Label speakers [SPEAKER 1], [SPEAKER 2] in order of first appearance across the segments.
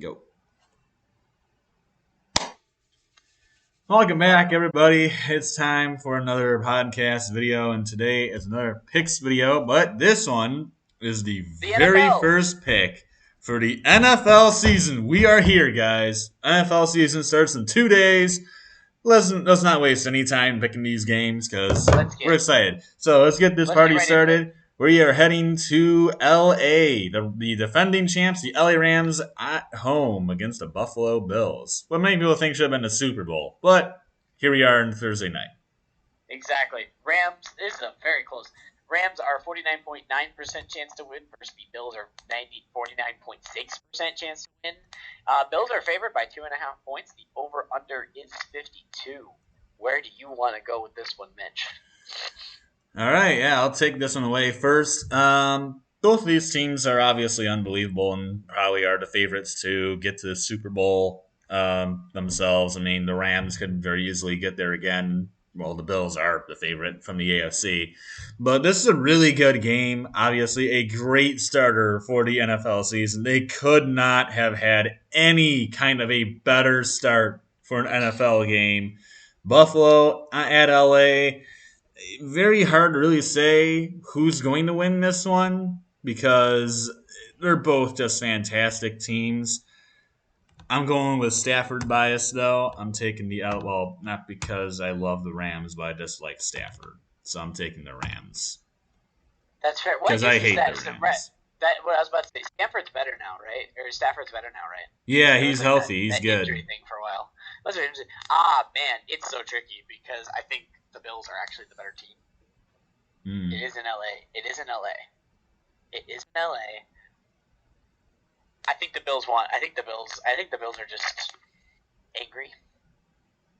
[SPEAKER 1] go. Welcome back, everybody. It's time for another podcast video, and today is another picks video, but this one is the
[SPEAKER 2] The
[SPEAKER 1] very
[SPEAKER 2] NFL.
[SPEAKER 1] first pick for the NFL season. We are here, guys. NFL season starts in 2 days. Let's not waste any time picking these games because we're excited. So let's get this party
[SPEAKER 2] right into it.
[SPEAKER 1] started. We are heading to LA, the defending champs, the LA Rams at home against the Buffalo Bills. What many people think should have been the Super Bowl, but here we are on Thursday night.
[SPEAKER 2] Exactly. Rams, this is a very close. Rams are 49.9% chance to win versus the Bills are 49.6% chance to win. Bills are favored by 2.5 points. The over-under is 52. Where do you want to go with this one, Mitch?
[SPEAKER 1] All right, yeah, I'll take this one away first. Both of these teams are obviously unbelievable and probably are the favorites to get to the Super Bowl themselves. I mean, the Rams could very easily get there again. Well, the Bills are the favorite from the AFC. But this is a really good game. Obviously, a great starter for the NFL season. They could not have had any kind of a better start for an NFL game. Buffalo at LA, very hard to really say who's going to win this one because they're both just fantastic teams. I'm going with Stafford bias though. I'm taking the out. Well, not because I love the Rams, but I just like Stafford, so I'm taking the Rams.
[SPEAKER 2] That's fair.
[SPEAKER 1] Because I hate the Rams.
[SPEAKER 2] What I was about to say, Stafford's better now, right? Or Stafford's better now, right?
[SPEAKER 1] Yeah, he's healthy. He's
[SPEAKER 2] that
[SPEAKER 1] good.
[SPEAKER 2] Injury thing for a while. Man, it's so tricky because I think the Bills are actually the better team. It is in LA. It is in LA. I think the Bills won. I think the Bills are just angry.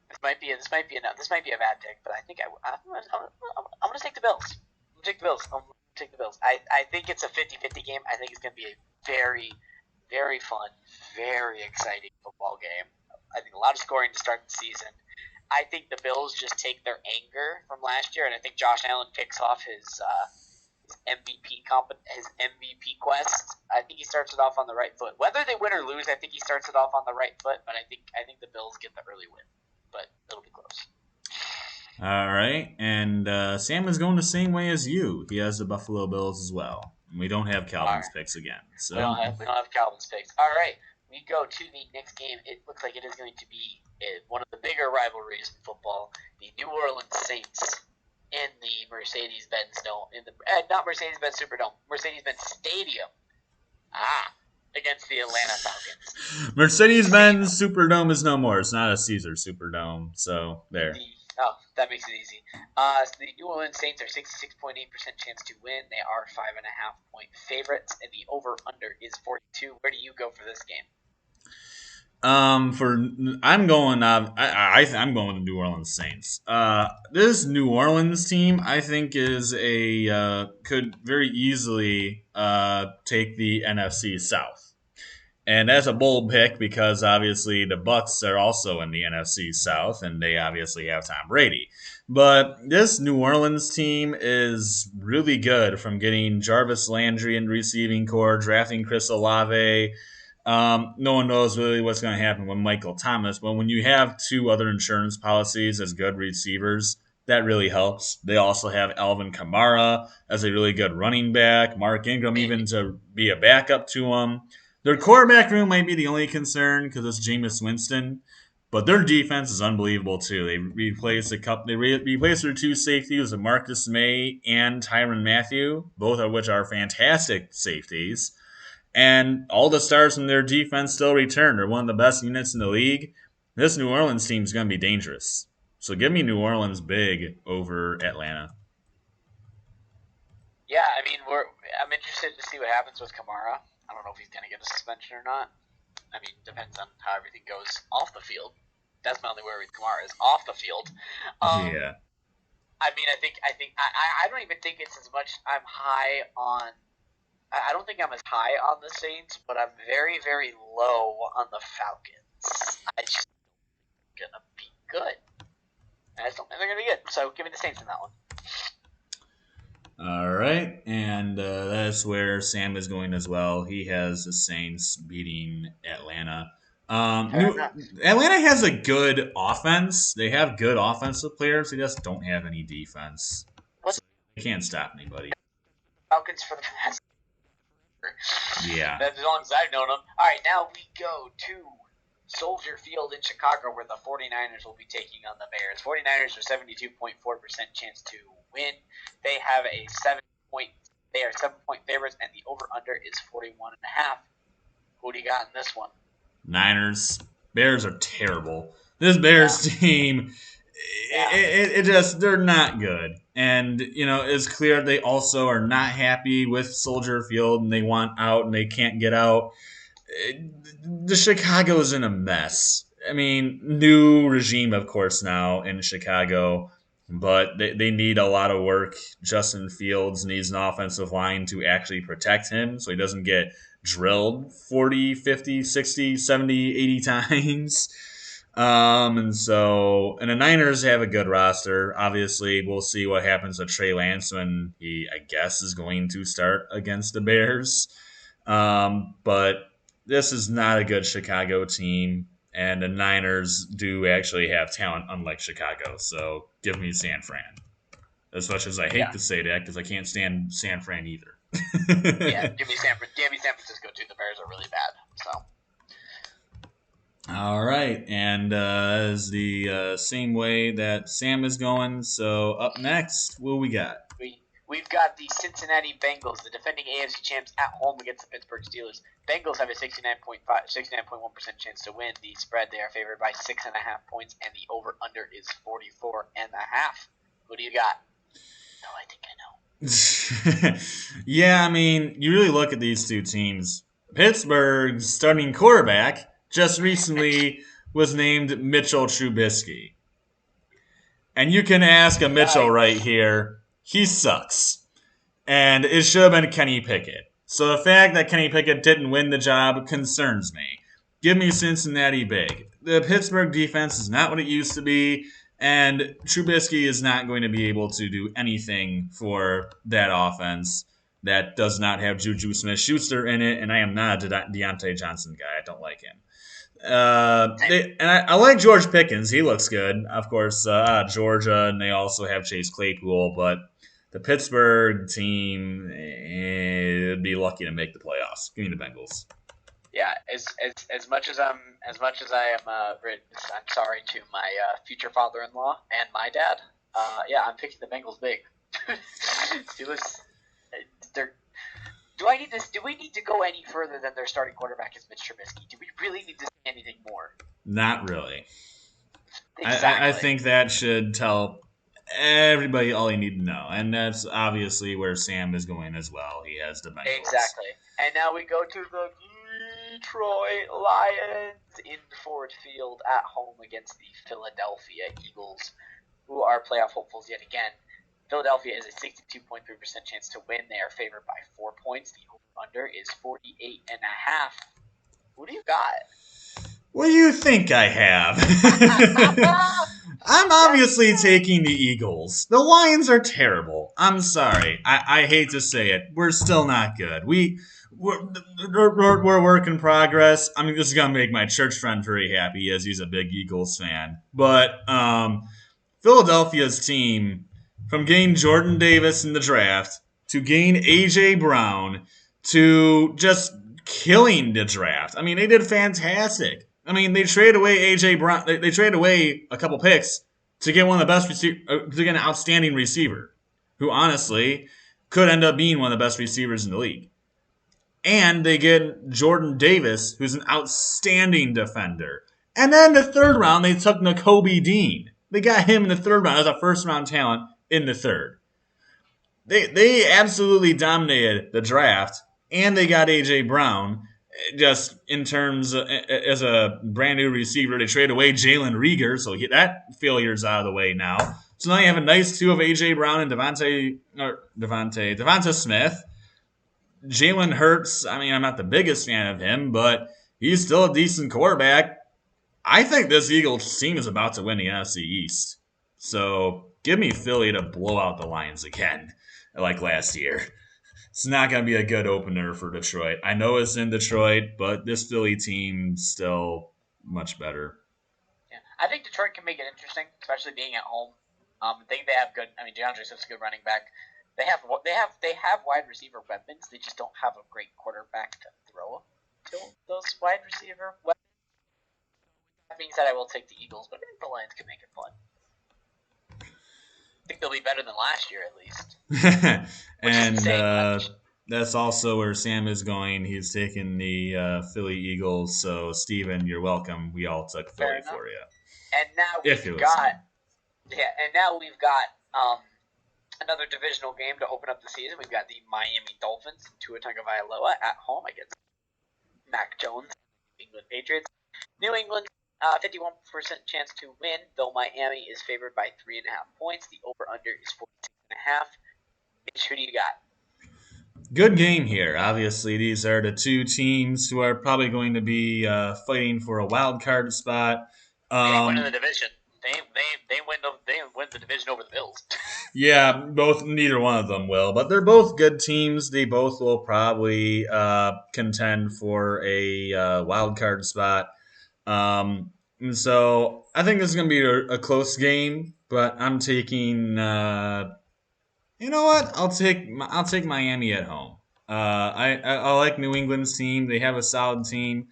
[SPEAKER 2] This might be a bad pick, but I think I'm going to take the Bills. I'm going to take the Bills. I think it's a 50-50 game. I think it's going to be a very, very fun, very exciting football game. I think a lot of scoring to start the season. I think the Bills just take their anger from last year, and I think Josh Allen kicks off his MVP quest. I think he starts it off on the right foot. Whether they win or lose, I think he starts it off on the right foot. But I think the Bills get the early win, but it'll be close.
[SPEAKER 1] All right, and Sam is going the same way as you. He has the Buffalo Bills as well. We don't have Calvin's picks again, so
[SPEAKER 2] we don't have Calvin's picks. All right, we go to the next game. It looks like it is going to be one of the bigger rivalries in football. The New Orleans Saints in the Mercedes-Benz Dome, not Mercedes-Benz Superdome, Mercedes-Benz Stadium. Against the Atlanta Falcons.
[SPEAKER 1] Mercedes-Benz Superdome is no more. It's not a Caesar Superdome, so there.
[SPEAKER 2] That makes it easy. So the New Orleans Saints are 66.8% chance to win. They are 5.5-point favorites, and the over/under is 42. Where do you go for this game?
[SPEAKER 1] I'm going with the New Orleans Saints. This New Orleans team, I think, is could very easily take the NFC South, and that's a bold pick because obviously the Bucs are also in the NFC South, and they obviously have Tom Brady. But this New Orleans team is really good, from getting Jarvis Landry in receiving core, drafting Chris Olave. No one knows really what's going to happen with Michael Thomas, but when you have two other insurance policies as good receivers, that really helps. They also have Alvin Kamara as a really good running back, Mark Ingram even to be a backup to him. Their quarterback room might be the only concern because it's Jameis Winston, but their defense is unbelievable too. They replaced their two safeties with Marcus May and Tyrann Mathieu, both of which are fantastic safeties. And all the stars from their defense still return. They're one of the best units in the league. This New Orleans team is going to be dangerous. So give me New Orleans big over Atlanta.
[SPEAKER 2] Yeah, I mean, I'm interested to see what happens with Kamara. I don't know if he's going to get a suspension or not. I mean, depends on how everything goes off the field. That's my only worry with Kamara, is off the field.
[SPEAKER 1] Yeah.
[SPEAKER 2] I mean, I don't even think it's as much. I don't think I'm as high on the Saints, but I'm very, very low on the Falcons. I just think they're going to be good. I just don't think they're going to be good. So give me the Saints in that one.
[SPEAKER 1] All right, and that's where Sam is going as well. He has the Saints beating Atlanta.
[SPEAKER 2] Fair enough.
[SPEAKER 1] Atlanta has a good offense. They have good offensive players. They just don't have any defense,
[SPEAKER 2] What's
[SPEAKER 1] so they can't stop anybody.
[SPEAKER 2] Falcons for the past?
[SPEAKER 1] Yeah,
[SPEAKER 2] As long as I've known them. All right, now we go to Soldier Field in Chicago, where the 49ers will be taking on the Bears. 49ers are 72.4% chance to win. They have a 7-point. They are 7-point favorites, and the over/under is 41.5. Who do you got in this one?
[SPEAKER 1] Niners. Bears are terrible. This Bears team, it just they're not good, and it's clear they also are not happy with Soldier Field, and they want out, and they can't get out. The Chicago's in a mess. I mean, new regime, of course, now in Chicago, but they need a lot of work. Justin Fields needs an offensive line to actually protect him so he doesn't get drilled 40, 50, 60, 70, 80 times. And the Niners have a good roster. Obviously, we'll see what happens to Trey Lance when he, I guess, is going to start against the Bears. But this is not a good Chicago team, and the Niners do actually have talent, unlike Chicago. So give me San Fran. As much as I hate
[SPEAKER 2] Yeah.
[SPEAKER 1] to say that, because I can't stand San Fran either.
[SPEAKER 2] Yeah, give me San Francisco too. The Bears are really bad. So
[SPEAKER 1] All right, and is the same way that Sam is going. So up next, what we got?
[SPEAKER 2] we've got the Cincinnati Bengals, the defending AFC champs, at home against the Pittsburgh Steelers. Bengals have a 69.1% chance to win. The spread, they are favored by 6.5 points, and the over/under is 44.5. Who do you got? No, I think I know.
[SPEAKER 1] Yeah, I mean, you really look at these two teams. Pittsburgh's starting quarterback just recently was named Mitchell Trubisky. And you can ask a Mitchell right here. He sucks. And it should have been Kenny Pickett. So the fact that Kenny Pickett didn't win the job concerns me. Give me Cincinnati big. The Pittsburgh defense is not what it used to be, and Trubisky is not going to be able to do anything for that offense that does not have Juju Smith-Schuster in it, and I am not a Deontay Johnson guy. I don't like him. I like George Pickens. He looks good, of course, Georgia, and they also have Chase Claypool, but the Pittsburgh team would be lucky to make the playoffs. Give me the Bengals.
[SPEAKER 2] Yeah, as much as I am I'm sorry to my future father-in-law and my dad. Yeah, I'm picking the Bengals big. Do we need to go any further than their starting quarterback is Mitch Trubisky? Do we really need to say anything more?
[SPEAKER 1] Not really.
[SPEAKER 2] Exactly.
[SPEAKER 1] I think that should tell everybody all you need to know, and that's obviously where Sam is going as well. He has the Bengals.
[SPEAKER 2] Exactly. And now we go to the Detroit Lions in Ford Field at home against the Philadelphia Eagles, who are playoff hopefuls yet again. Philadelphia is a 62.3% chance to win. They are favored by 4 points. The over/under is 48.5. Who do you got?
[SPEAKER 1] What do you think I have? I'm obviously taking the Eagles. The Lions are terrible. I'm sorry. I hate to say it. We're still not good. We're work in progress. I mean, this is gonna make my church friend very happy, as he's a big Eagles fan. But Philadelphia's team, from getting Jordan Davis in the draft to gain AJ Brown to just killing the draft. I mean, they did fantastic. I mean, they traded away AJ Brown. They traded away a couple picks to get one of the best to get an outstanding receiver, who honestly could end up being one of the best receivers in the league. And they get Jordan Davis, who's an outstanding defender. And then the third round, they took Nakobe Dean. They got him in the third round as a first round talent in the third. They absolutely dominated the draft, and they got AJ Brown. Just in terms as a brand new receiver, they traded away Jalen Rieger, so that failure's out of the way now. So now you have a nice two of AJ Brown and Devonta Smith. Jalen Hurts, I mean, I'm not the biggest fan of him, but he's still a decent quarterback. I think this Eagles team is about to win the NFC East. So give me Philly to blow out the Lions again, like last year. It's not going to be a good opener for Detroit. I know it's in Detroit, but this Philly team still much better.
[SPEAKER 2] Yeah. I think Detroit can make it interesting, especially being at home. I think they have good. I mean, DeAndre Swift's a good running back. They have wide receiver weapons. They just don't have a great quarterback to throw to those wide receiver weapons. That being said, I will take the Eagles, but I think the Lions can make it fun. I think they'll be better than last year at least, which isn't
[SPEAKER 1] And
[SPEAKER 2] saying much.
[SPEAKER 1] that's also where Sam is going. He's taking the Philly Eagles. So, Steven, you're welcome. We all took
[SPEAKER 2] Fair
[SPEAKER 1] Philly
[SPEAKER 2] enough.
[SPEAKER 1] for you,
[SPEAKER 2] And now
[SPEAKER 1] if
[SPEAKER 2] we've
[SPEAKER 1] you're
[SPEAKER 2] got
[SPEAKER 1] listening.
[SPEAKER 2] another divisional game to open up the season. We've got the Miami Dolphins and Tua Tagovailoa at home against Mac Jones, New England Patriots. New England, 51% chance to win, though Miami is favored by 3.5 points. The over/under is 46.5. Mitch, who do you got?
[SPEAKER 1] Good game here. Obviously, these are the two teams who are probably going to be fighting for a wild card spot.
[SPEAKER 2] They ain't winning the
[SPEAKER 1] Um,
[SPEAKER 2] division. They win the division over the Bills.
[SPEAKER 1] yeah, neither one of them will, but they're both good teams. They both will probably contend for a wild card spot. And so I think this is going to be a close game, but I'm taking. You know what? I'll take Miami at home. I like New England's team. They have a solid team.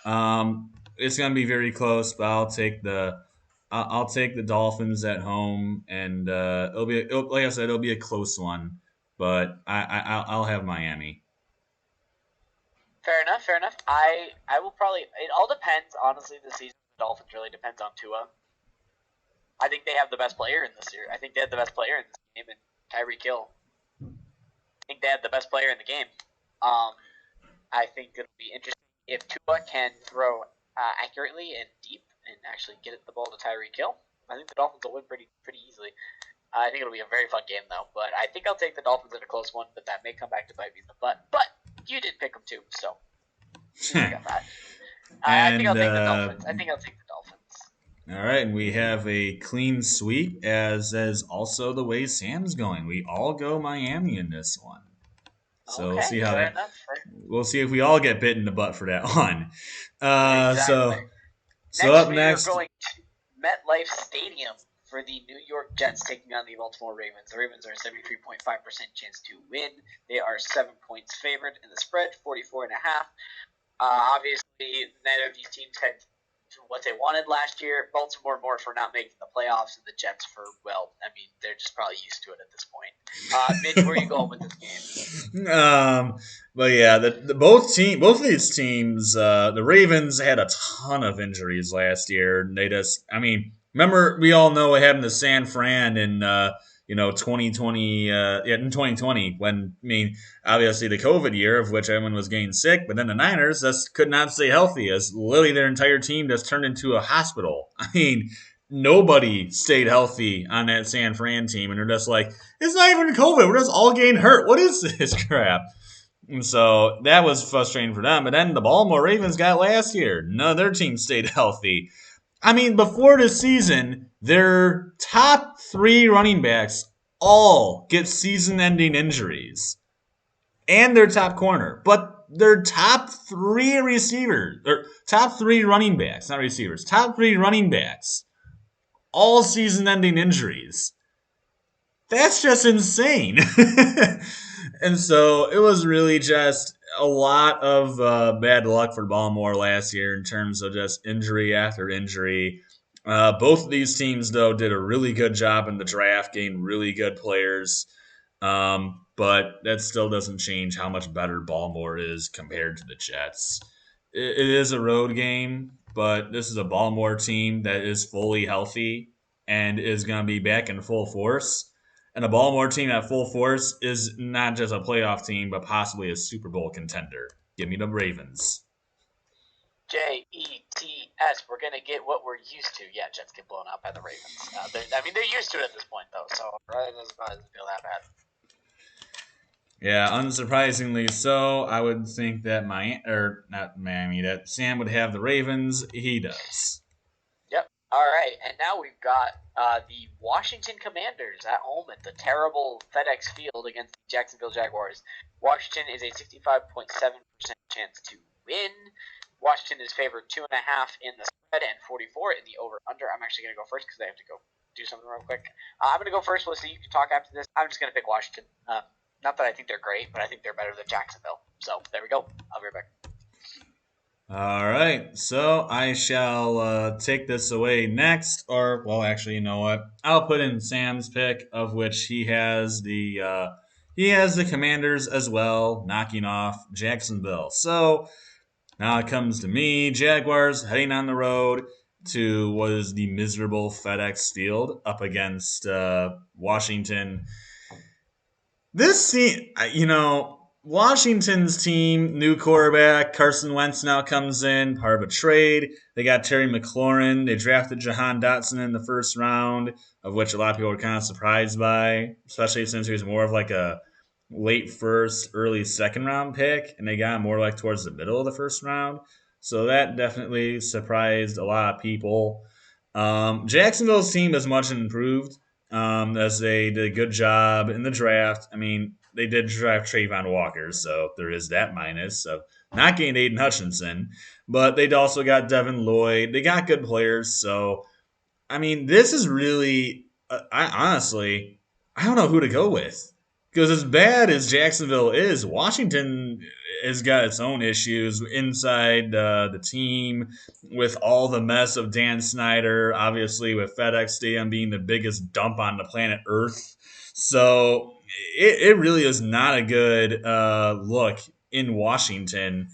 [SPEAKER 1] It's going to be very close, but I'll take the Dolphins at home, and like I said, it'll be a close one. But I'll have Miami.
[SPEAKER 2] Fair enough. Fair enough. I will probably. It all depends. Honestly, the season of the Dolphins really depends on Tua. I think they have the best player in this year. I think they have the best player in this game, and Tyreek Hill. I think they have the best player in the game. Um, I think it'll be interesting if Tua can throw accurately and deep and actually get the ball to Tyreek Hill. I think the Dolphins will win pretty easily. I think it'll be a very fun game though. But I think I'll take the Dolphins in a close one, but that may come back to bite me in the butt. But you did pick them too, so at least I got that. I think I'll
[SPEAKER 1] And
[SPEAKER 2] take the Dolphins. I think I'll take the Dolphins.
[SPEAKER 1] all right, and we have a clean sweep, as is also the way Sam's going. We all go Miami in this one. So we'll see
[SPEAKER 2] Okay,
[SPEAKER 1] how
[SPEAKER 2] fair
[SPEAKER 1] that.
[SPEAKER 2] enough.
[SPEAKER 1] We'll see if we all get bit in the butt for that one. Uh,
[SPEAKER 2] Exactly.
[SPEAKER 1] so so
[SPEAKER 2] Next,
[SPEAKER 1] up
[SPEAKER 2] we are
[SPEAKER 1] next,
[SPEAKER 2] going to MetLife Stadium for the New York Jets taking on the Baltimore Ravens. The Ravens are a 73.5% chance to win. They are 7 points favored in the spread, 44.5. Obviously, neither of these teams had what they wanted last year. Baltimore more for not making the playoffs, and the Jets for, well, I mean, they're just probably used to it at this point. Mitch, where are you going with this game?
[SPEAKER 1] but yeah, both of these teams, the Ravens had a ton of injuries last year. And they just, I mean, remember we all know what happened to San Fran in 2020, in 2020 when I mean obviously the COVID year of which everyone was getting sick, but then the Niners just could not stay healthy as literally their entire team just turned into a hospital. I mean, nobody stayed healthy on that San Fran team, and they're just like, it's not even COVID. We're just all getting hurt. What is this crap? And so that was frustrating for them. But then the Baltimore Ravens got last year. None of their team stayed healthy. I mean, before the season, their top three running backs all get season ending injuries and their top corner. But their top three receivers, or top three running backs, not receivers, top three running backs, all season ending injuries. That's just insane. And so it was really just a lot of bad luck for Baltimore last year in terms of just injury after injury. Both of these teams, though, did a really good job in the draft, gained really good players. But that still doesn't change how much better Baltimore is compared to the Jets. It is a road game, but this is a Baltimore team that is fully healthy and is going to be back in full force. And a Baltimore team at full force is not just a playoff team, but possibly a Super Bowl contender. Give me the Ravens.
[SPEAKER 2] Jets. We're gonna get what we're used to. Yeah, Jets get blown out by the Ravens. They're used to it at this point, though, so it doesn't feel that bad.
[SPEAKER 1] Yeah, unsurprisingly so. I would think that not Miami, that Sam would have the Ravens. He does.
[SPEAKER 2] Yep. All right, and now we've got the Washington Commanders at home at the terrible FedEx Field against the Jacksonville Jaguars. Washington is a 65.7% chance to win. Washington is favored 2.5 in the spread and 44 in the over/under. I'm actually going to go first because I have to go do something real quick. I'm going to go first. Melissa, you can talk after this. I'm just going to pick Washington. Not that I think they're great, but I think they're better than Jacksonville. So there we go. I'll be right back.
[SPEAKER 1] All right, so I shall take this away next, or well, actually, you know what? I'll put in Sam's pick, of which he has the Commanders as well, knocking off Jacksonville. So now it comes to me, Jaguars heading on the road to what is the miserable FedEx Field up against Washington. This team, Washington's team, new quarterback, Carson Wentz now comes in, part of a trade. They got Terry McLaurin. They drafted Jahan Dotson in the first round, of which a lot of people were kind of surprised by, especially since he was more of like a late first, early second round pick, and they got him more like towards the middle of the first round. So that definitely surprised a lot of people. Jacksonville's team is much improved as they did a good job in the draft. I mean, they did draft Trayvon Walker, so there is that minus of not getting Aiden Hutchinson, but they also got Devin Lloyd. They got good players, so I mean, this is really, I honestly, I don't know who to go with. Because as bad as Jacksonville is, Washington has got its own issues inside the team with all the mess of Dan Snyder, obviously with FedEx Stadium being the biggest dump on the planet Earth. So it really is not a good look in Washington.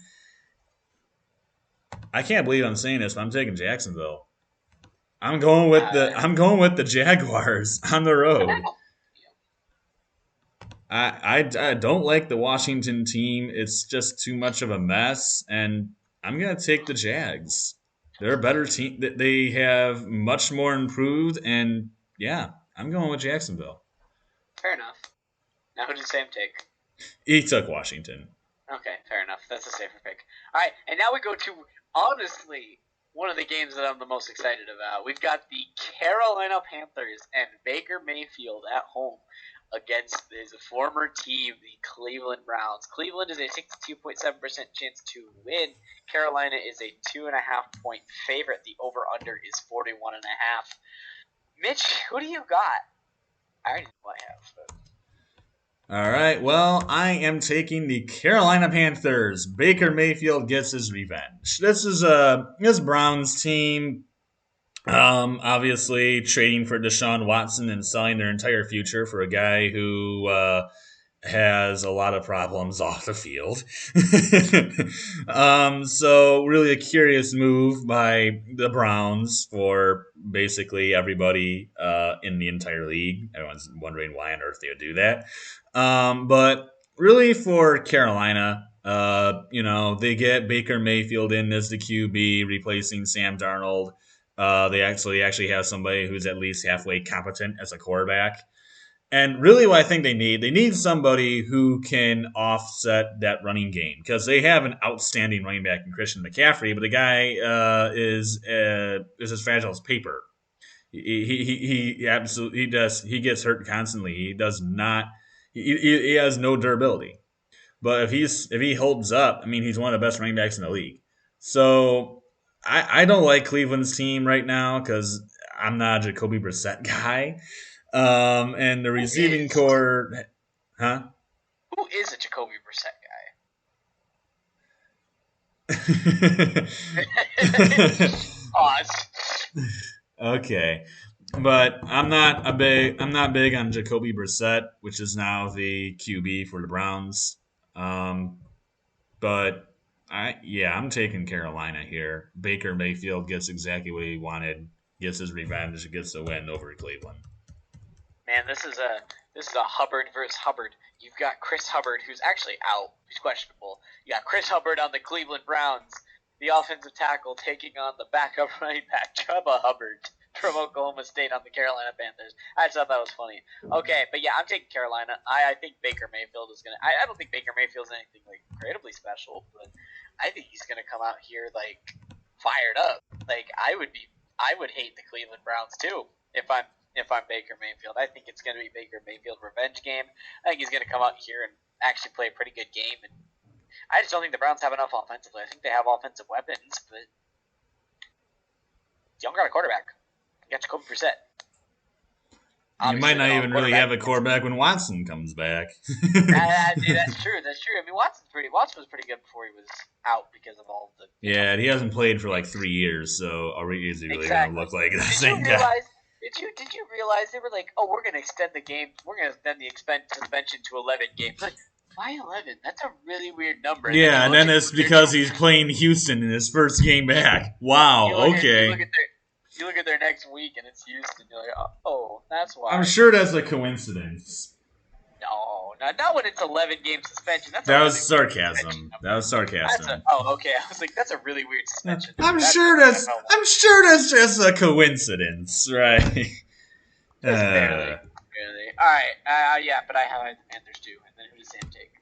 [SPEAKER 1] I can't believe I'm saying this, but I'm taking Jacksonville. I'm going with the Jaguars on the road. I don't like the Washington team. It's just too much of a mess, and I'm gonna take the Jags. They're a better team. They have much more improved, and yeah, I'm going with Jacksonville.
[SPEAKER 2] Fair enough. Now, who did Sam take?
[SPEAKER 1] He took Washington.
[SPEAKER 2] Okay, fair enough. That's a safer pick. All right, and now we go to, honestly, one of the games that I'm the most excited about. We've got the Carolina Panthers and Baker Mayfield at home against his former team, the Cleveland Browns. Cleveland is a 62.7% chance to win. Carolina is a 2.5-point favorite. The over-under is 41.5. Mitch, who do you got? I already know what I have, but...
[SPEAKER 1] All right. Well, I am taking the Carolina Panthers. Baker Mayfield gets his revenge. This Browns team. Obviously trading for Deshaun Watson and selling their entire future for a guy who has a lot of problems off the field. So really a curious move by the Browns for basically everybody in the entire league. Everyone's wondering why on earth they would do that. But really for Carolina, they get Baker Mayfield in as the QB, replacing Sam Darnold. They actually have somebody who's at least halfway competent as a quarterback. And really, what I think they need somebody who can offset that running game because they have an outstanding running back in Christian McCaffrey, but the guy is as fragile as paper. He absolutely he gets hurt constantly. He does not. He has no durability. But if he holds up, I mean, he's one of the best running backs in the league. So I don't like Cleveland's team right now because I'm not a Jacoby Brissett guy. And the receiving core, huh?
[SPEAKER 2] Who is a Jacoby Brissett guy? Pause.
[SPEAKER 1] Okay, but I'm not big on Jacoby Brissett, which is now the QB for the Browns. Um, but I'm taking Carolina here. Baker Mayfield gets exactly what he wanted, gets his revenge, gets the win over Cleveland.
[SPEAKER 2] Man, this is a Hubbard versus Hubbard. You've got Chris Hubbard, who's actually out, who's questionable. You got Chris Hubbard on the Cleveland Browns, the offensive tackle, taking on the backup running back Chuba Hubbard from Oklahoma State on the Carolina Panthers. I thought that was funny. Okay, but yeah, I'm taking Carolina. I think Baker Mayfield is gonna. I don't think Baker Mayfield's anything like incredibly special, but I think he's gonna come out here like fired up. Like I would hate the Cleveland Browns too if I'm Baker Mayfield. I think it's going to be Baker Mayfield revenge game. I think he's going to come out here and actually play a pretty good game and I just don't think the Browns have enough offensively. I think they have offensive weapons, but you don't got a quarterback. You got Jacoby Brissett.
[SPEAKER 1] You might
[SPEAKER 2] Obviously,
[SPEAKER 1] not
[SPEAKER 2] they don't
[SPEAKER 1] even really have a quarterback when Watson comes back.
[SPEAKER 2] That's true. That's true. I mean, Watson was pretty good before he was out because of all the.
[SPEAKER 1] Yeah, he hasn't played for like 3 years, so is he really going to look like the same guy?
[SPEAKER 2] Did you realize they were like, oh, we're going to extend the game. We're going to extend the suspension to 11 games. Like, why 11? That's a really weird number.
[SPEAKER 1] Yeah, and then it's because he's playing Houston in his first game back. Wow. Okay.
[SPEAKER 2] You look at their next week and it's Houston. You're like, oh, that's why.
[SPEAKER 1] I'm sure that's a coincidence.
[SPEAKER 2] No, not when it's 11-game suspension.
[SPEAKER 1] That was sarcasm. That was sarcasm.
[SPEAKER 2] Okay. I was like, that's a really weird suspension.
[SPEAKER 1] I'm sure that's just a coincidence, right?
[SPEAKER 2] Barely. All right. Yeah, but I have Panthers too. And then who does Sam take?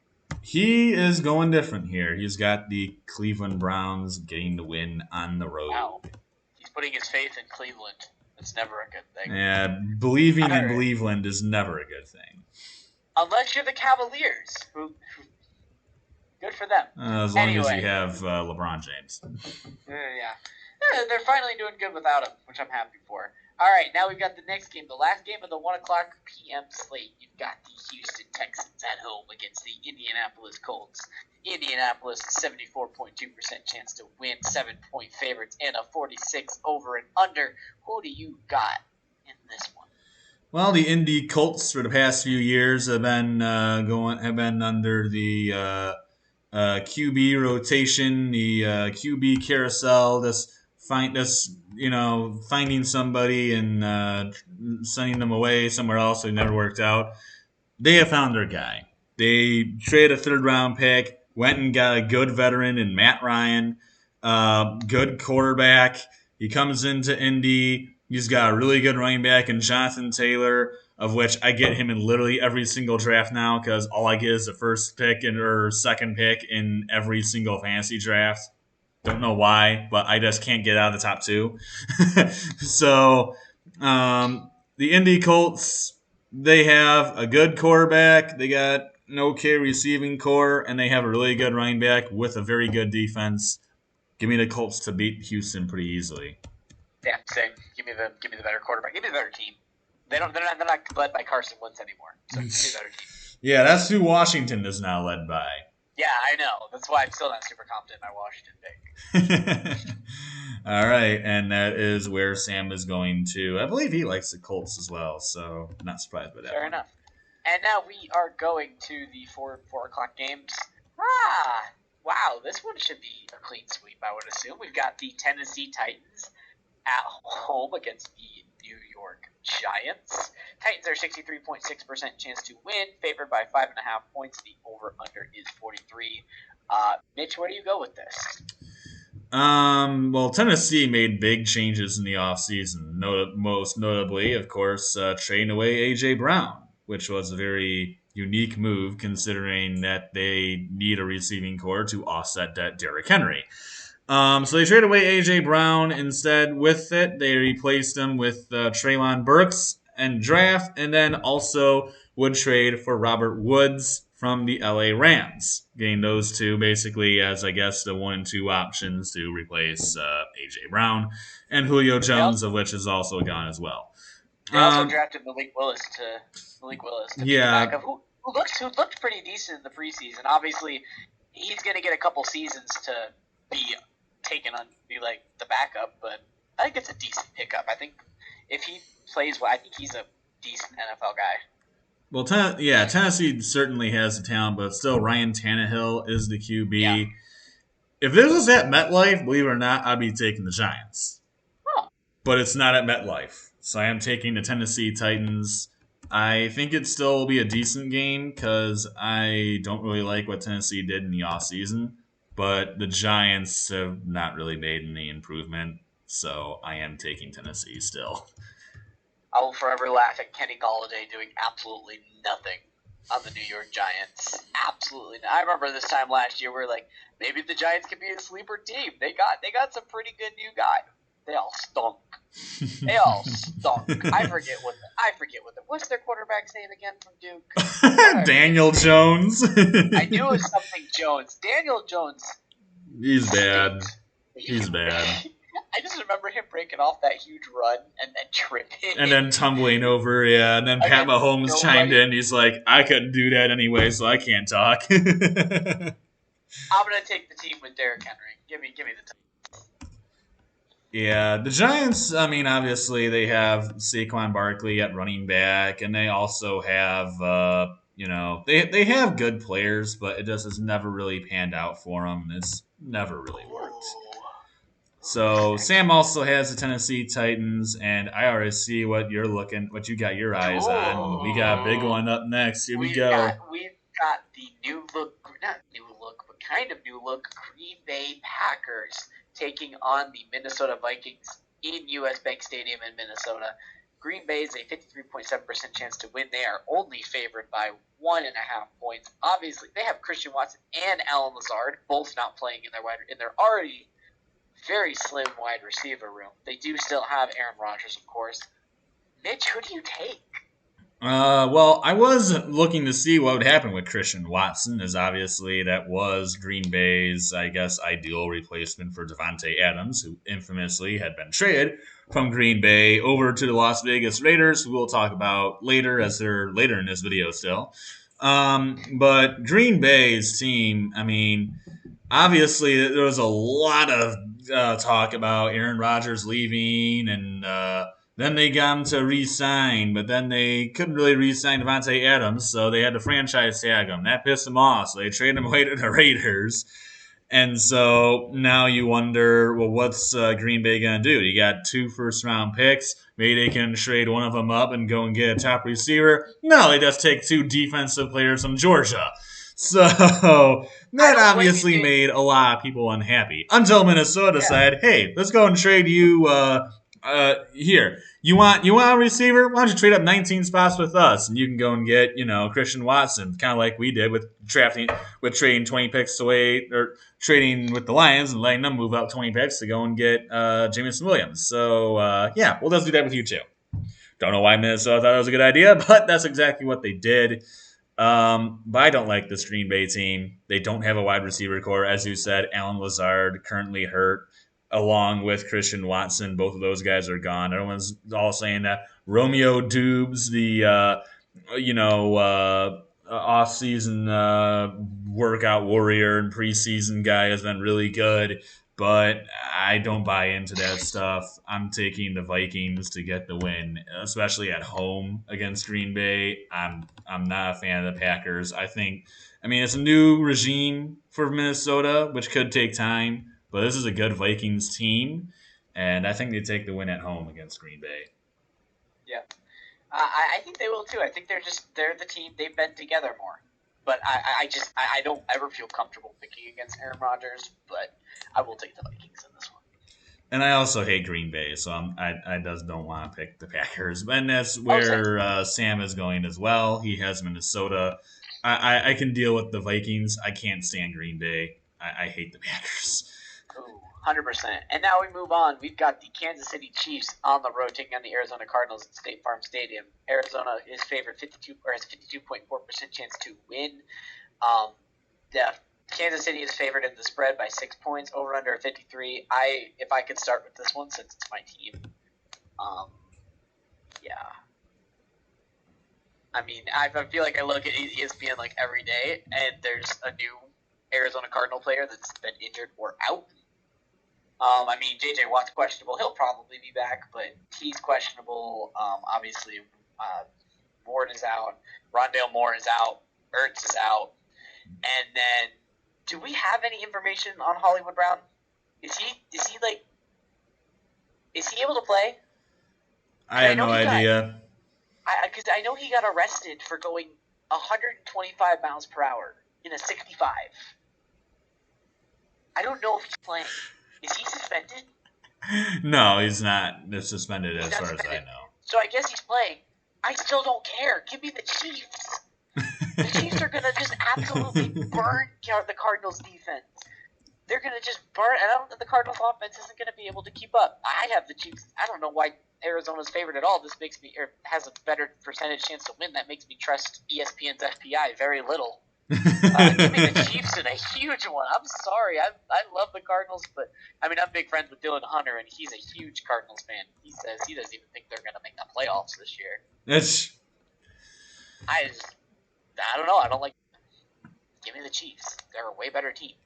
[SPEAKER 1] He is going different here. He's got the Cleveland Browns getting the win on the road.
[SPEAKER 2] Wow. He's putting his faith in Cleveland. That's never a good thing.
[SPEAKER 1] Yeah, believing in Cleveland is never a good thing.
[SPEAKER 2] Unless you're the Cavaliers, who good for them.
[SPEAKER 1] As long as you have LeBron James.
[SPEAKER 2] Yeah. They're finally doing good without him, which I'm happy for. All right, now we've got the next game, the last game of the 1 o'clock p.m. slate. You've got the Houston Texans at home against the Indianapolis Colts. Indianapolis, 74.2% chance to win, 7-point favorites, and a 46 over and under. Who do you got in this one?
[SPEAKER 1] Well, the Indy Colts for the past few years have been under the QB rotation, the QB carousel. Finding somebody and sending them away somewhere else who never worked out. They have found their guy. They traded a 3rd-round pick, went and got a good veteran in Matt Ryan, good quarterback. He comes into Indy. He's got a really good running back in Jonathan Taylor, of which I get him in literally every single draft now because all I get is the first pick or second pick in every single fantasy draft. Don't know why, but I just can't get out of the top 2. So the Indy Colts, they have a good quarterback. They got an okay receiving core, and they have a really good running back with a very good defense. Give me the Colts to beat Houston pretty easily.
[SPEAKER 2] Yeah, same. Give me the better quarterback. Give me the better team. They're not led by Carson Wentz anymore. So give me the better team.
[SPEAKER 1] Yeah, that's who Washington is now led by.
[SPEAKER 2] Yeah, I know. That's why I'm still not super confident in my Washington pick.
[SPEAKER 1] All right, and that is where Sam is going to. I believe he likes the Colts as well, so I'm not surprised by that.
[SPEAKER 2] Fair enough. And now we are going to the 4 o'clock games. Wow, this one should be a clean sweep, I would assume. We've got the Tennessee Titans at home against the New York Giants. Titans are 63.6% chance to win, favored by 5.5 points. The over-under is 43. Mitch, where do you go with this?
[SPEAKER 1] Well, Tennessee made big changes in the offseason. Most notably, of course, trading away A.J. Brown, which was a very unique move considering that they need a receiving core to offset that Derrick Henry. So they traded away A.J. Brown. Instead, with it, they replaced him with Treylon Burks and draft, and then also would trade for Robert Woods from the LA Rams, getting those two basically as, I guess, the 1 and 2 options to replace A.J. Brown and Julio Jones, of which is also gone as well.
[SPEAKER 2] They also drafted Malik Willis to be the backup, who looked pretty decent in the preseason. Obviously, he's going to get a couple seasons to be like the backup, but I think it's a decent pickup. I think if he plays well, I think he's a decent NFL guy.
[SPEAKER 1] Well, Tennessee certainly has the talent, but still Ryan Tannehill is the QB. Yeah. If this was at MetLife, believe it or not, I'd be taking the Giants.
[SPEAKER 2] Oh.
[SPEAKER 1] But it's not at MetLife, so I am taking the Tennessee Titans. I think it still will be a decent game because I don't really like what Tennessee did in the offseason. But the Giants have not really made any improvement, so I am taking Tennessee still.
[SPEAKER 2] I will forever laugh at Kenny Golladay doing absolutely nothing on the New York Giants. Absolutely not. I remember this time last year we were like, maybe the Giants could be a sleeper team. They got some pretty good new guys. They all stunk. They all stunk. What's their quarterback's name again from Duke?
[SPEAKER 1] Daniel Jones.
[SPEAKER 2] I knew it was something Jones. Daniel Jones.
[SPEAKER 1] He's bad.
[SPEAKER 2] Stinks.
[SPEAKER 1] He's bad.
[SPEAKER 2] I just remember him breaking off that huge run and then tripping.
[SPEAKER 1] And then tumbling over, yeah. And then Pat Mahomes chimed in. He's like, I couldn't do that anyway, so I can't talk.
[SPEAKER 2] I'm gonna take the team with Derrick Henry. Give me the team.
[SPEAKER 1] Yeah, the Giants, I mean, obviously they have Saquon Barkley at running back, and they also have, they have good players, but it just has never really panned out for them. It's never really worked. So Sam also has the Tennessee Titans, and I already see what you got your eyes on. We got a big one up next. Here we go.
[SPEAKER 2] We've got the not new look, but kind of new look Green Bay Packers taking on the Minnesota Vikings in US Bank Stadium in Minnesota. Green Bay is a 53.7% chance to win. They are only favored by 1.5 points. Obviously, they have Christian Watson and Alan Lazard both not playing in their already very slim wide receiver room. They do still have Aaron Rodgers, of course. Mitch, who do you take?
[SPEAKER 1] Well, I was looking to see what would happen with Christian Watson, as obviously that was Green Bay's, I guess, ideal replacement for Devontae Adams, who infamously had been traded from Green Bay over to the Las Vegas Raiders, who we'll talk about later, as they're later in this video still. But Green Bay's team, I mean, obviously there was a lot of talk about Aaron Rodgers leaving, and then they got him to re-sign, but then they couldn't really re-sign Devontae Adams, so they had to franchise tag him. That pissed them off, so they traded him away to the Raiders. And so now you wonder, well, what's Green Bay going to do? You got 2 first-round picks. Maybe they can trade one of them up and go and get a top receiver. No, they just take 2 defensive players from Georgia. So that obviously made a lot of people unhappy. Until Minnesota said, hey, let's go and trade you here. You want a receiver? Why don't you trade up 19 spots with us, and you can go and get Christian Watson, kind of like we did with trading 20 picks away, or trading with the Lions and letting them move up 20 picks to go and get Jameson Williams. So yeah, we'll just do that with you too. Don't know why Minnesota thought that was a good idea, but that's exactly what they did. But I don't like this Green Bay team. They don't have a wide receiver core, as you said. Alan Lazard currently hurt, along with Christian Watson. Both of those guys are gone. Everyone's all saying that Romeo Dubes, the off-season workout warrior and preseason guy, has been really good, but I don't buy into that stuff. I'm taking the Vikings to get the win, especially at home against Green Bay. I'm not a fan of the Packers. I mean, it's a new regime for Minnesota, which could take time. But this is a good Vikings team, and I think they take the win at home against Green Bay.
[SPEAKER 2] Yeah, I think they will too. I think they're the team. They've been together more. But I don't ever feel comfortable picking against Aaron Rodgers. But I will take the Vikings in this one.
[SPEAKER 1] And I also hate Green Bay, so I just don't want to pick the Packers. And that's where Sam is going as well. He has Minnesota. I can deal with the Vikings. I can't stand Green Bay. I hate the Packers.
[SPEAKER 2] 100%. And now we move on. We've got the Kansas City Chiefs on the road taking on the Arizona Cardinals at State Farm Stadium. Arizona is favored has a 52.4% chance to win. Kansas City is favored in the spread by 6 points, over under 53. If I could start with this one since it's my team. Yeah. I mean, I feel like I look at ESPN like every day, and there's a new Arizona Cardinal player that's been injured or out. I mean, J.J. Watt's questionable. He'll probably be back, but he's questionable. Obviously, Ward is out. Rondale Moore is out. Ertz is out. And then, do we have any information on Hollywood Brown? Is he able to play?
[SPEAKER 1] I have no idea.
[SPEAKER 2] Because I know he got arrested for going 125 miles per hour in a 65. I don't know if he's playing. Is he suspended?
[SPEAKER 1] No, he's not suspended as far as I know.
[SPEAKER 2] So I guess he's playing. I still don't care. Give me the Chiefs. The Chiefs are going to just absolutely burn the Cardinals' defense. they're going to just burn. And I don't think the Cardinals offense isn't going to be able to keep up. I have the Chiefs. I don't know why Arizona's favored at all. This makes me, or has a better percentage chance to win. That makes me trust ESPN's FPI very little. Give me the Chiefs in a huge one. I'm sorry. I love the Cardinals, but I mean, I'm big friends with Dylan Hunter, and he's a huge Cardinals fan. He says he doesn't even think they're going to make the playoffs this year.
[SPEAKER 1] That's
[SPEAKER 2] I don't know. I don't like. Give me the Chiefs. They're a way better team.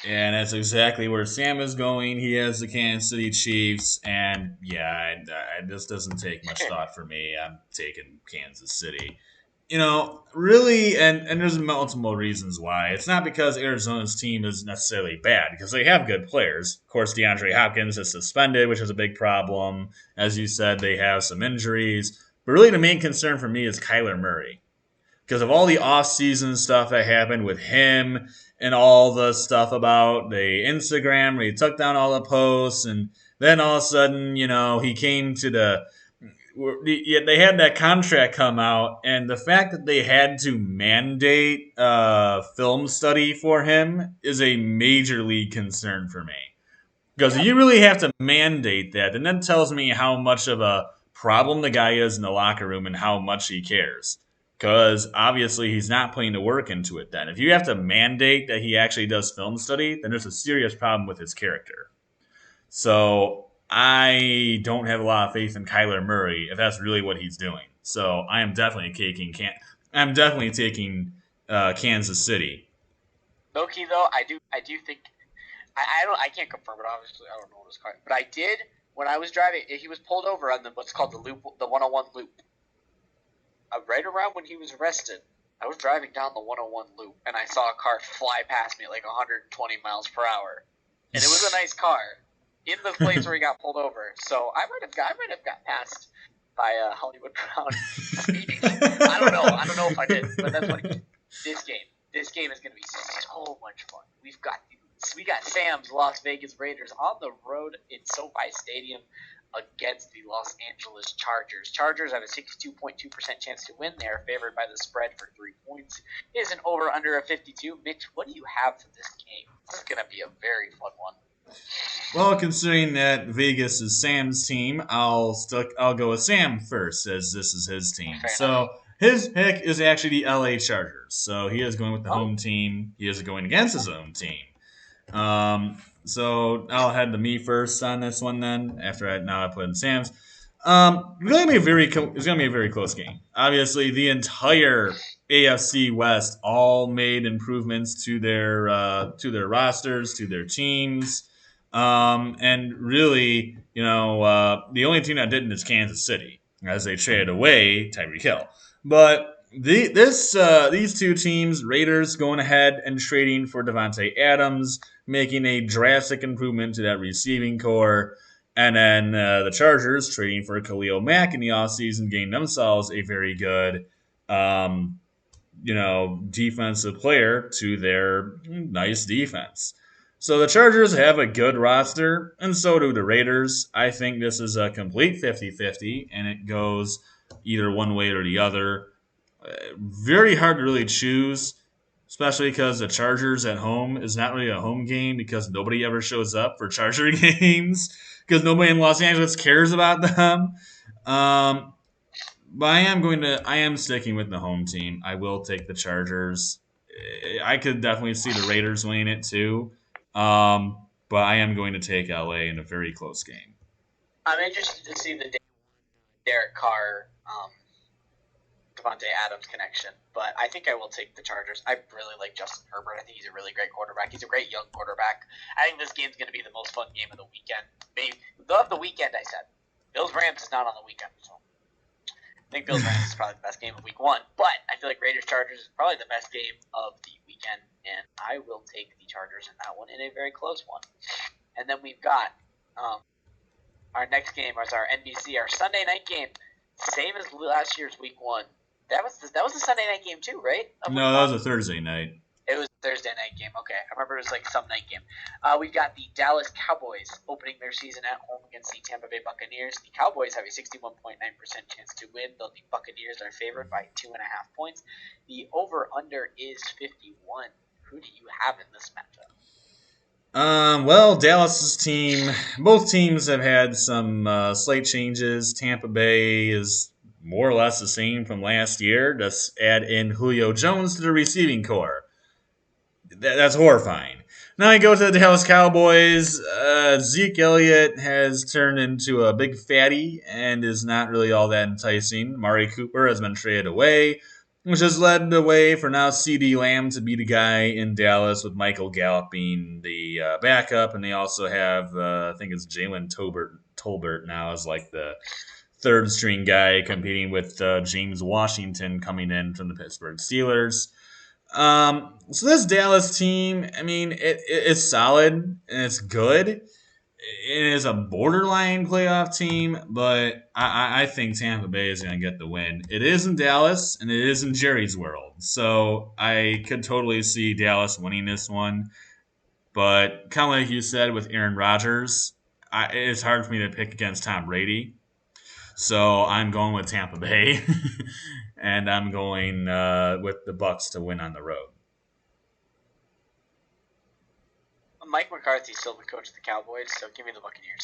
[SPEAKER 1] and that's exactly where Sam is going. He has the Kansas City Chiefs, and yeah, this doesn't take much thought for me. I'm taking Kansas City. Really, and there's multiple reasons why. It's not because Arizona's team is necessarily bad, because they have good players. Of course, DeAndre Hopkins is suspended, which is a big problem. As you said, they have some injuries. But really, the main concern for me is Kyler Murray, because of all the off-season stuff that happened with him and all the stuff about the Instagram where he took down all the posts, and then all of a sudden, he came to they had that contract come out, and the fact that they had to mandate a film study for him is a major league concern for me. Because if
[SPEAKER 2] Yeah.
[SPEAKER 1] you really have to mandate that, then that tells me how much of a problem the guy is in the locker room and how much he cares. Because obviously he's not putting the work into it then. If you have to mandate that he actually does film study, then there's a serious problem with his character. So I don't have a lot of faith in Kyler Murray if that's really what he's doing. So I am definitely taking Kansas City.
[SPEAKER 2] Low key though, I do think I can't confirm it obviously. I don't know what his car, but I did when I was driving. He was pulled over on what's called the loop, the 101 loop. Right around when he was arrested, I was driving down the 101 loop and I saw a car fly past me at like 120 miles per hour, and it was a nice car in the place where he got pulled over. So I might have got passed by Hollywood Brown speeding. I don't know. I don't know if I did, but that's what this game is going to be so much fun. We got Sam's Las Vegas Raiders on the road in SoFi Stadium against the Los Angeles Chargers. Chargers have a 62.2% chance to win. They are favored by the spread for 3 points. It is an over under a 52. Mitch, what do you have for this game? This is going to be a very fun one.
[SPEAKER 1] Well, considering that Vegas is Sam's team, I'll go with Sam first, as this is his team.
[SPEAKER 2] Fair enough.
[SPEAKER 1] So his pick is actually the LA Chargers. So he is going with the
[SPEAKER 2] Oh,
[SPEAKER 1] home team. He is going against his own team. So I'll head to me first on this one. Then after I put in Sam's. It's gonna be a very close game. Obviously, the entire AFC West all made improvements to their rosters, to their teams. And really, the only team that didn't is Kansas City, as they traded away Tyreek Hill. But these two teams, Raiders going ahead and trading for Devontae Adams, making a drastic improvement to that receiving core. And then the Chargers trading for Khalil Mack in the offseason, getting themselves a very good, defensive player to their nice defense. So the Chargers have a good roster, and so do the Raiders. I think this is a complete 50-50, and it goes either one way or the other. Very hard to really choose, especially because the Chargers at home is not really a home game because nobody ever shows up for Charger games because nobody in Los Angeles cares about them. But I am sticking with the home team. I will take the Chargers. I could definitely see the Raiders winning it too. But I am going to take LA in a very close game.
[SPEAKER 2] I'm interested to see the Derek Carr, Devontae Adams connection, but I think I will take the Chargers. I really like Justin Herbert. I think he's a really great quarterback. He's a great young quarterback. I think this game's going to be the most fun game of the weekend. Maybe of the weekend, I said. Bills Rams is not on the weekend, so I think Bills Rams is probably the best game of week one. But I feel like Raiders Chargers is probably the best game of the weekend, and I will take the Chargers in that one in a very close one. And then we've got our next game is our NBC, our Sunday night game, same as last year's week one. That was a Sunday night game too, right?
[SPEAKER 1] No, that was a Thursday night.
[SPEAKER 2] It was a Thursday night game. Okay, I remember it was like some night game. We've got the Dallas Cowboys opening their season at home against the Tampa Bay Buccaneers. The Cowboys have a 61.9% chance to win, though the Buccaneers are favored by 2.5 points. The over/under is 51. Who do you have in this matchup?
[SPEAKER 1] Well, Dallas's team, both teams have had some slight changes. Tampa Bay is more or less the same from last year. Just add in Julio Jones to the receiving core. That's horrifying. Now I go to the Dallas Cowboys. Zeke Elliott has turned into a big fatty and is not really all that enticing. Mari Cooper has been traded away, which has led the way for now CD Lamb to be the guy in Dallas with Michael Gallup being the backup, and they also have I think it's Jalen Tolbert now as like the third string guy competing with James Washington coming in from the Pittsburgh Steelers. So this Dallas team, I mean, it's solid and it's good. It is a borderline playoff team, but I think Tampa Bay is going to get the win. It is in Dallas and it is in Jerry's world, so I could totally see Dallas winning this one. But kind of like you said with Aaron Rodgers, it's hard for me to pick against Tom Brady. So I'm going with Tampa Bay, and I'm going with the Bucks to win on the road.
[SPEAKER 2] Mike McCarthy's still the coach of the Cowboys, so give me the Buccaneers.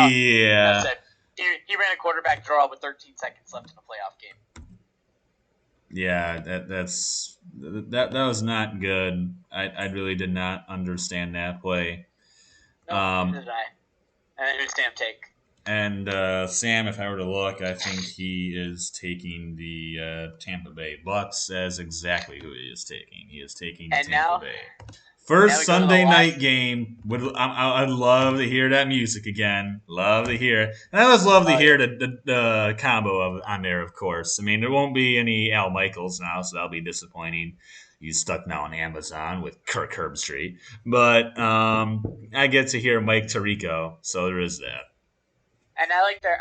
[SPEAKER 1] Yeah.
[SPEAKER 2] That's it. He ran a quarterback draw with 13 seconds left in the playoff game.
[SPEAKER 1] Yeah, that was not good. I really did not understand that play.
[SPEAKER 2] No, neither did I. And who's Sam take?
[SPEAKER 1] And Sam, if I were to look, I think he is taking the Tampa Bay Bucks as exactly who he is taking. He is taking Tampa Bay. First Sunday night game. I'd love to hear that music again. Love to hear it. And I always love to hear the combo on there, of course. I mean, there won't be any Al Michaels now, so that'll be disappointing. He's stuck now on Amazon with Kirk Herbstreit. But I get to hear Mike Tirico, so there is that.
[SPEAKER 2] And I like their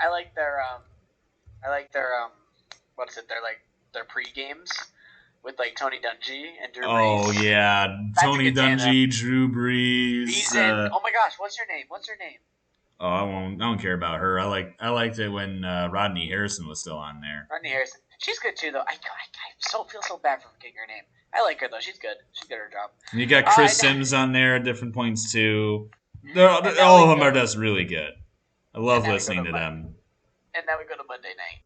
[SPEAKER 2] what is it? Their pre-games with like Tony Dungy and Drew Brees.
[SPEAKER 1] Oh yeah, Tony Dungy, Drew Brees.
[SPEAKER 2] Oh my gosh, what's her name?
[SPEAKER 1] Oh, I don't care about her. I liked it when Rodney Harrison was still on there.
[SPEAKER 2] Rodney Harrison, she's good too though. I feel so bad for forgetting her name. I like her though. She's good. She's good at her job.
[SPEAKER 1] And you got Chris Sims on there at different points too. All of them are just really good. I love listening to them.
[SPEAKER 2] And now we go to Monday night.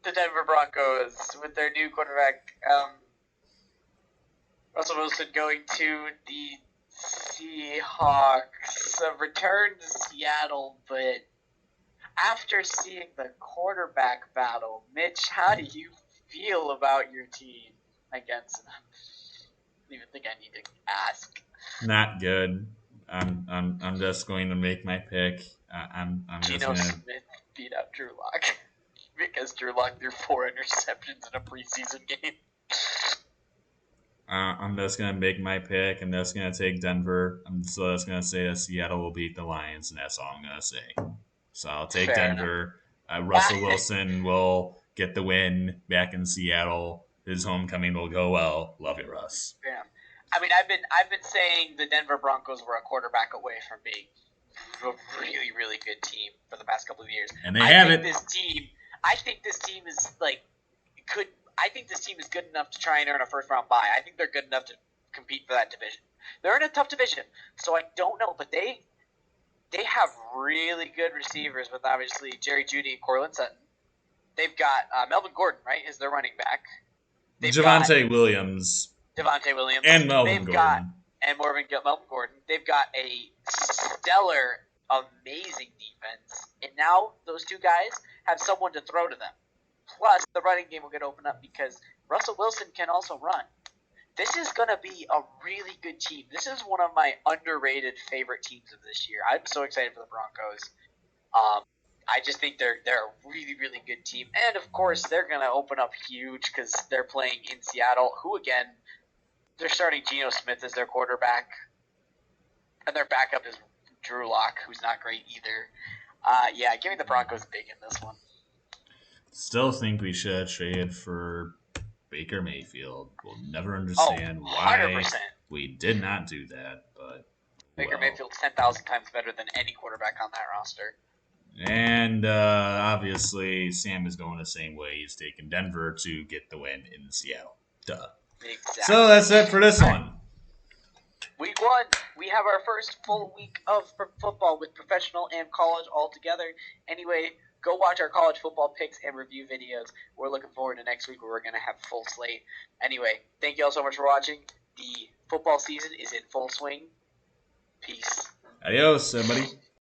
[SPEAKER 2] The Denver Broncos with their new quarterback, Russell Wilson, going to the Seahawks. A return to Seattle, but after seeing the quarterback battle, Mitch, how do you feel about your team against them? I don't even think I need to ask.
[SPEAKER 1] Not good. I'm just going to make my pick. I'm
[SPEAKER 2] Geno Smith beat out Drew Lock because Drew Lock threw 4 interceptions in a preseason game.
[SPEAKER 1] I'm just going to make my pick. I'm just going to take Denver. I'm just going to say that Seattle will beat the Lions, and that's all I'm going to say. So I'll take
[SPEAKER 2] Fair
[SPEAKER 1] Denver. Russell Wilson will get the win back in Seattle. His homecoming will go well. Love you, Russ.
[SPEAKER 2] Yeah. I mean, I've been saying the Denver Broncos were a quarterback away from being a really, really good team for the past couple of years.
[SPEAKER 1] And they have it.
[SPEAKER 2] I think this team is I think this team is good enough to try and earn a first round bye. I think they're good enough to compete for that division. They're in a tough division, so I don't know, but they have really good receivers with obviously Jerry Jeudy and Cortland Sutton. They've got Melvin Gordon, right, is their running back.
[SPEAKER 1] Javonte Williams.
[SPEAKER 2] And
[SPEAKER 1] Melvin Gordon.
[SPEAKER 2] Melvin Gordon. They've got a stellar, amazing defense. And now those two guys have someone to throw to them. Plus, the running game will get opened up because Russell Wilson can also run. This is going to be a really good team. This is one of my underrated favorite teams of this year. I'm so excited for the Broncos. I just think they're a really, really good team. And, of course, they're going to open up huge because they're playing in Seattle, who, again, they're starting Geno Smith as their quarterback. And their backup is Drew Lock, who's not great either. Yeah, give me the Broncos big in this one.
[SPEAKER 1] Still think we should have traded for Baker Mayfield. We'll never understand why we did not do that. But
[SPEAKER 2] Baker Mayfield's 10,000 times better than any quarterback on that roster.
[SPEAKER 1] And obviously, Sam is going the same way. He's taking Denver to get the win in Seattle. Duh.
[SPEAKER 2] Exactly.
[SPEAKER 1] So that's it for this one.
[SPEAKER 2] Week 1, we have our first full week of football with professional and college all together. Anyway, go watch our college football picks and review videos. We're looking forward to next week where we're going to have full slate. Anyway, thank you all so much for watching. The football season is in full swing. Peace.
[SPEAKER 1] Adios, everybody.